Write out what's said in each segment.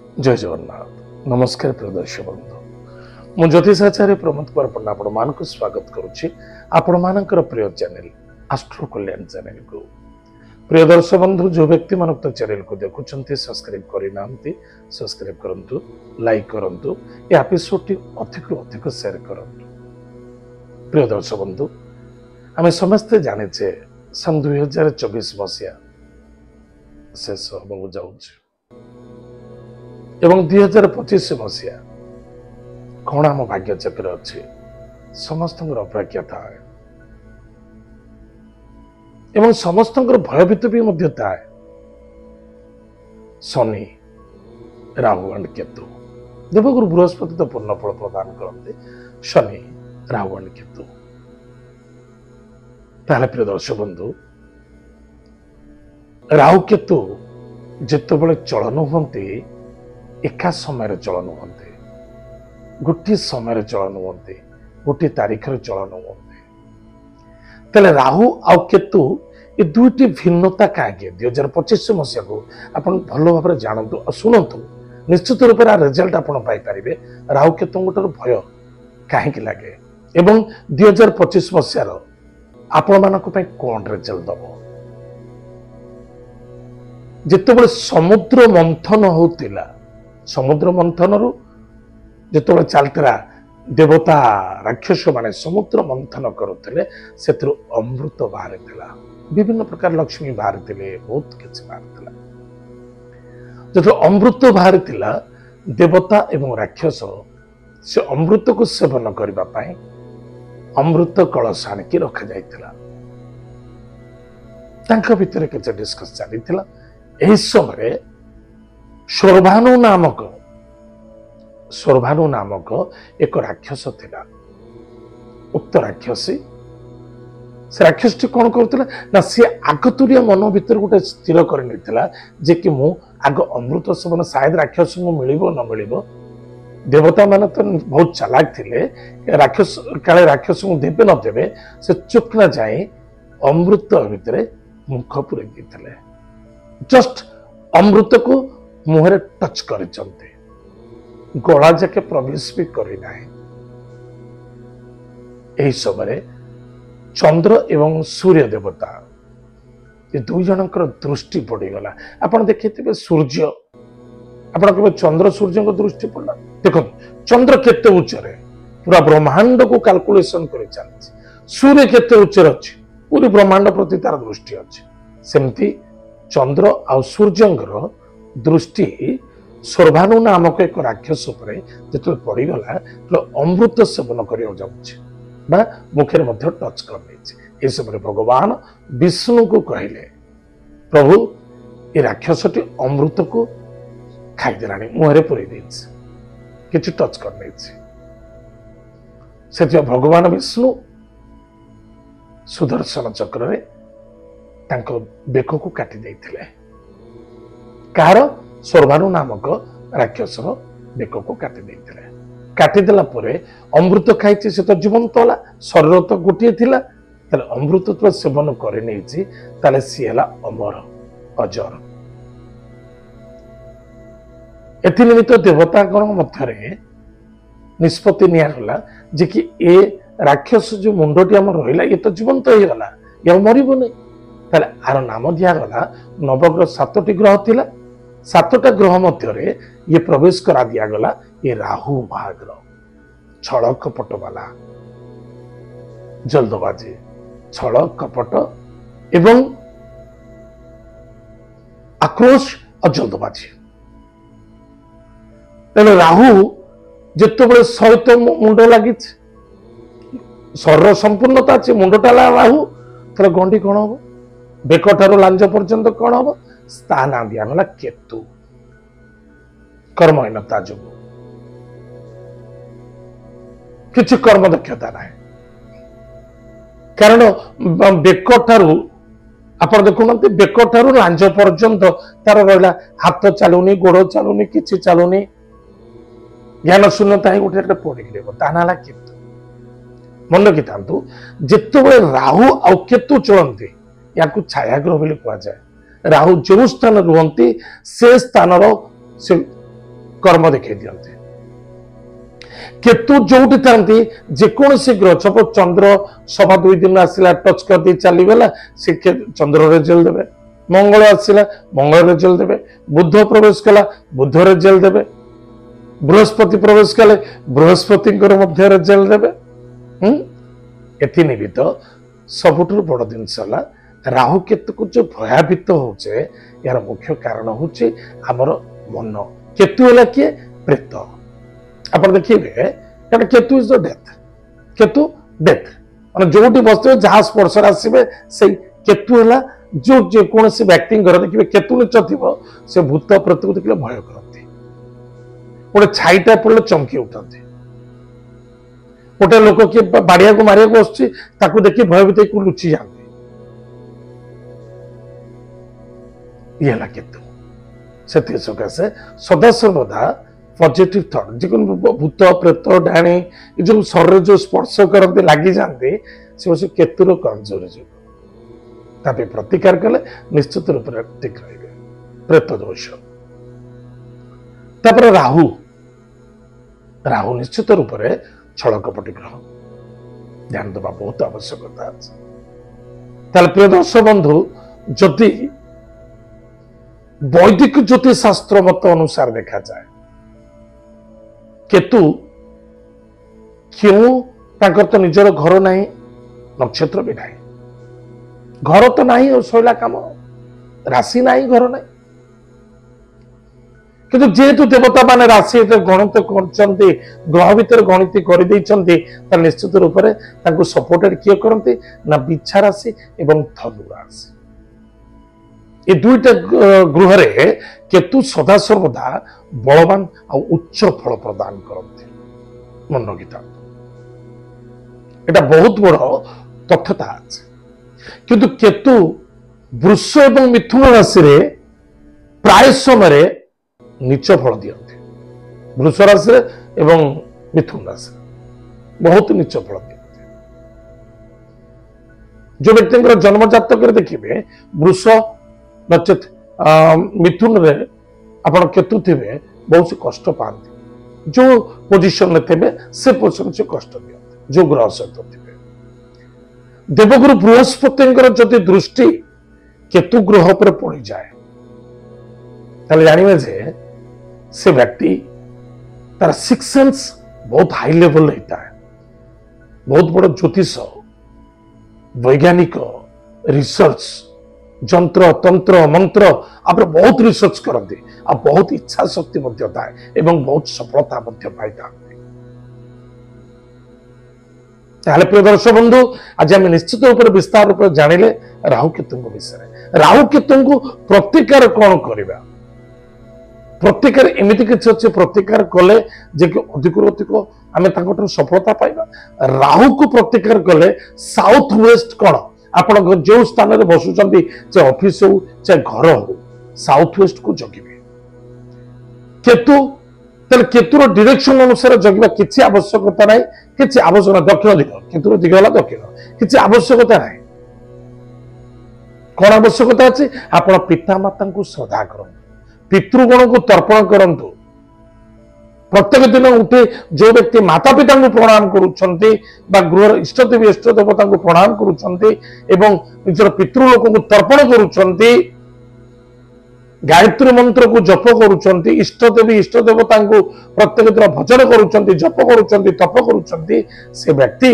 जय जगन्नाथ नमस्कार प्रिय दर्शक बंधु मु ज्योतिषाचार्य प्रमोद कुमार पण्डा आपण मानक स्वागत करुच्ची आपण मानकर प्रिय चैनल एस्ट्रो कल्याण चैनल को प्रिय दर्शक बंधु जो व्यक्ति मानक तो चैनल को देखुचंती सब्सक्राइब करना सब्सक्राइब करंतु लाइक करंतु ये एपिसोड टी अधिक अधिक शेयर करंतु। प्रिय दर्शक बंधु आम समस्ते जाने सन 2024 मसीहा शेष होगा जाऊँ एवं 2025 मसीहा कौन आम भाग्य चक्र अच्छे समस्त अपेक्षा था एवं समस्त भयभीत भी था शनि राहु एंड केतु देवगुरु बृहस्पति तो पूर्ण फल प्रदान करते शनि राहु एंड केतु ताहले प्रिय दर्शक बंधु राहु केतु जिते बड़े चलन होती एका समय चलन हुए गोटे समय चलन हुए गोटे तारीख चलन हुए तेल राहु आउ केतु ये दुईटी भिन्नता कहीं 2025 मसीहा को आप भल भाव जानतु और शुणु निश्चित रूप से रिजल्ट आपरे राहु केतु गोटर भय कहीं लगे एवं 2025 मसीहार आपण मानक कौन रिजल्ट दब जिते समुद्र मंथन होता समुद्र मंथन जो चलता देवता राक्षस माने समुद्र मंथन करुले से अमृत बाहरी विभिन्न प्रकार लक्ष्मी बाहरी बहुत किसी बाहरी जो अमृत बाहरी देवता एवं राक्षस से अमृत को सेवन करने अमृत कलश आणिकी रखा जाता भितर किसी डिस्कस चली समय शोरभानु नामक एक राक्षस थिला उक्त राक्षसी से राक्षस कौन करुला ना सी आगतुरिया मन भीतर गोटे स्थिर कर जे कि मु आग अमृत सेवन शायद राक्षस को मिल न मिल देवता मान तो बहुत चालाक थिले राक्षस काले राक्षस को देवे न देवे से चुपना जाए अमृत भितर मुख पुरे देते जस्ट अमृत को मुहरे टच कर गला जाके प्रवेश भी करना यही समय चंद्र एवं सूर्य देवता ये दुई जनकर दृष्टि पड़गला आप देखिए सूर्य आप चंद्र सूर्य दृष्टि पड़ा देख चंद्र केते उच्चरे पूरा ब्रह्मांड को कैलकुलेशन कर चलती सूर्य केते उच्चर अच्छी पूरी ब्रह्मांड प्रति तार दृष्टि अच्छी सेमती चंद्र आ सूर्यंकर दृष्टि शोरभानु नामक एक राक्षस जो पड़गला तो अमृत सेवन कर मुखे टच कर समय भगवान विष्णु को कहले प्रभु ये राक्षसटी अमृत को खाईदेला मुहरे पुरे कि टच कर से भगवान विष्णु सुदर्शन चक्र बेक को काटी देते कार शोरभानु नामक राक्षस बेक को काटिदेला अमृत खाई से तो जीवंत है शरीर तो गोटे थिला अमृत तो सेवन कर सी है अमर अजर एनिमित्त देवतागण मध्य निष्पत्ति निगला जे कि ए राक्षस जो मुंडटी आम रहा ये तो जीवंत हो गला ये मरबनी आर नाम दिगला नवग्रह 7टी ग्रह थिला 7टा ग्रह मध्य ये प्रवेश करा दिगला ये राहु महाग्रह छल कपट वाला जल्दबाजी छल कपट एवं आक्रोश और जल्दबाजी तेणु राहु जिते सहित मुंड लगी शरीर संपूर्णता अच्छे मुंडटा राहु तेरे गंडी कौन हम बेक ठार लांज पर्यंत कौन हम स्था ना दिगला केतु कर्महीनता जो किसी कर्म दक्षता ना कारण बेक ठारू आप देखुना बेक ठारू लांज पर्यंत तार रहा हाथ चलुनी गोड़ चलुनी किसी चलुनी ज्ञान शून्यता ही गोटे पड़ी ताना केतु मन रखी था जिते राहु आ केतु चलती या छायाग्रह बोली कहुए राहु जो स्थान रुहति से स्थान से कर्म देखा दिखते केतु जोटी था जेकोसी ग्रह सपोज चंद्र सभा 2 दिन आसला टच कर दी चलीगला से चंद्र रेजल्ट देवे मंगल आसला मंगल रेजल्ट देवे बुध प्रवेश कला बुध रेजल्ट देवे बृहस्पति प्रवेश कले बृहस्पति रेजल्ट देवे एनिमित्त सबुठ बड़ जिनस राहु केतु को जो भयावित होचे यार मुख्य कारण होचे हमर मन केतु है किए प्रेत आप देखिए Ketu is the death Ketu death माने जोटी बसते जहाँ स्पर्श आसवे से केतु है जो जेकोसी व्यक्ति देखिए केतु नीच थी से भूत प्रेत को देखिए भय करती गोटे छाईटा पड़े चमकी उठती गोटे लोक किए बाड़िया को मारिया को आसू देखिए भयभीत को लुचि जाती ये केतु से सकाशे सदा सर्वदा पॉजिटिव थॉट जो भूत प्रेत डाणी जो शरीर जो स्पर्श करते लगी जाते से केतुर कमजोरी जो प्रतिकार कले निश्चित रूप से ठीक रहे प्रेत दोष तापर राहु राहु निश्चित रूप से छल कपटी ग्रह ध्यान देवा बहुत आवश्यकता अच्छे प्रिय दर्शक बंधु जदि वैदिक ज्योतिष शास्त्र मत अनुसार देखा जाए केतु क्यों ताकर तो निजर घर नहीं नक्षत्र भी नहीं घर तो नहीं और शैला काम राशि नहीं घर नहीं किंतु जेहेतु देवता माने राशि गणित करते ग्रह भितर गणित कर निश्चित रूप से सपोर्टेड किए करते ना बिछा राशि एवं धनु राशि ये दुईटा गृह केतु सदा सर्वदा बलवान आ उच्च फल प्रदान करते मन रखिता एटा बहुत बड़ तथ्यता আছে किंतु केतु वृष एवं मिथुन राशि रे प्राय समय नीच फल दियते वृष राशि एवं मिथुन राशि बहुत नीच फल दियते जो व्यक्ति जन्म जातक देखिए वृष नचेत मिथुन रे आपण केतु थे बहुत से कष्ट पाते जो पोजिशन में थे से पोजिशन से कष्ट दिखते जो ग्रह सहित थे देवगुरु बृहस्पति जदि दृष्टि केतु ग्रह पर पड़ जाए ताले जानिबे जे से व्यक्ति तार सिक्स सेंस बहुत हाई लेवल होता है बहुत बड़ ज्योतिष वैज्ञानिक रिसर्च जंत्र तंत्र मंत्र आप बहुत रिसर्च करते आ बहुत इच्छा शक्ति थाए एवं बहुत सफलता पाई प्रिय दर्शक बंधु आज आम निश्चित रूप विस्तार रूप जानिले राहु केतु विषय राहु केतु को प्रतिकार कौन करवा प्रतिकार एमती किसी अच्छे प्रतिकार कले जे कि अधिक अधिक आम सफलता पाइबा राहु को प्रतिकार कले साउथ वेस्ट कौन आपण जो स्थान में बसुंच चाहे ऑफिस हो चाहे घर हो साउथ वेस्ट को जगिबे केतु केतुर डायरेक्शन अनुसार जगिबा किसी आवश्यकता नहीं किसी आवश्यकता दक्षिण दिग केतुर दिग है दक्षिण किसी आवश्यकता नहीं कौन आवश्यकता अच्छे आपण पिता माता को श्रद्धा करंतु पितृगण को तर्पण करंतु प्रत्येक दिन उठे जो व्यक्ति माता पिता को प्रणाम करुछंती बा गृह इष्टदेवी इष्ट देवता को प्रणाम करुछंती एवं निजर पितृलोक को तर्पण करुछंती गायत्री मंत्र को जप करुछंती इष्टदेवी इष्ट देवता को प्रत्येक दिन भजन करुछंती जप करुछंती तप करुछंती से व्यक्ति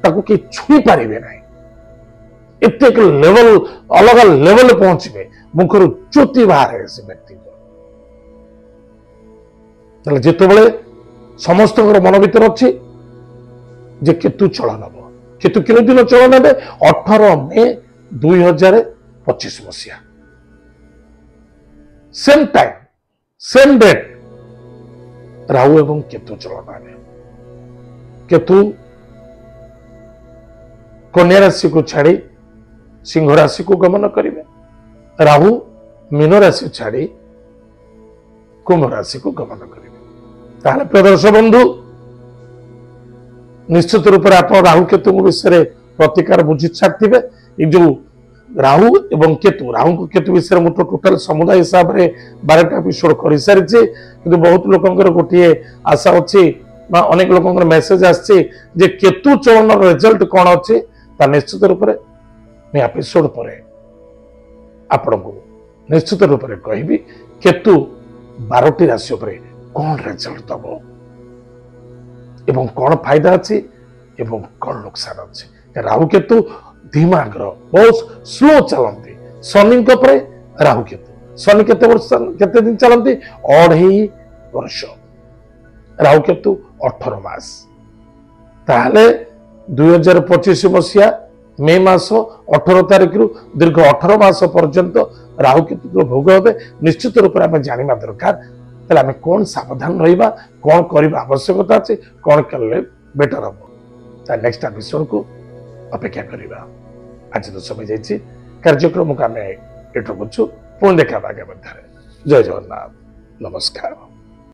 ताको कि छुई पारिबे नाही एते एक लेवल अलग लेवल पहुंचबे मुखर ज्योति बाहर से व्यक्ति जिते समस्त मन भर अच्छी जे केतु चल नब केतु कि दिन चल ने 18 मे 2025 मसीहा same time same date Rahu एवं केतु चलन केतु कन्या राशि को छाड़ी सिंह राशि को गमन करेंगे राहु मीन राशि छाड़ी कुंभ राशि को गमन करेंगे ताहले प्रिय दर्शक बंधु निश्चित रूप से आप राहु केतु विषय प्रतिकार बुझी छाड़े ये जो राहु एवं केतु राहु को केतु विषय में तो टोटाल समुदाय हिसाब से 12टा एपिसोड कर सारी कि बहुत लोकंर गोटे आशा अच्छी अनेक लोकंर मेसेज आसे केतु चलन रिजल्ट कौन अच्छे निश्चित रूप से एपिसोड पर आपण को निश्चित रूप से कहबी केतु 12टी राशि पर कौन रिजल्ट दब एवं कौन फायदा अच्छी एवं कौन नुकसान अच्छे। राहु केतु धीमा ग्रह बहुत स्लो चलती शनि राहु केतु शनि केते वर्ष केते दिन चलती 2.5 वर्ष राहु केतु 18 मास ताहले 2025 मसीहा मे मास 18 तारिख रु दीर्घ 18 मास पर्यंत राहु केतु भोग हे निश्चित रूप से जाना दरकार आम कौन सावधान रहा कौन करने आवश्यकता अच्छे कौन कले बेटर हम नेक्स्ट एपिसोड को अपेक्षा करवा। आज तो समय जाइए कार्यक्रम को आम एट रखुचु पुणी देखा आगे जय जगन्नाथ नमस्कार।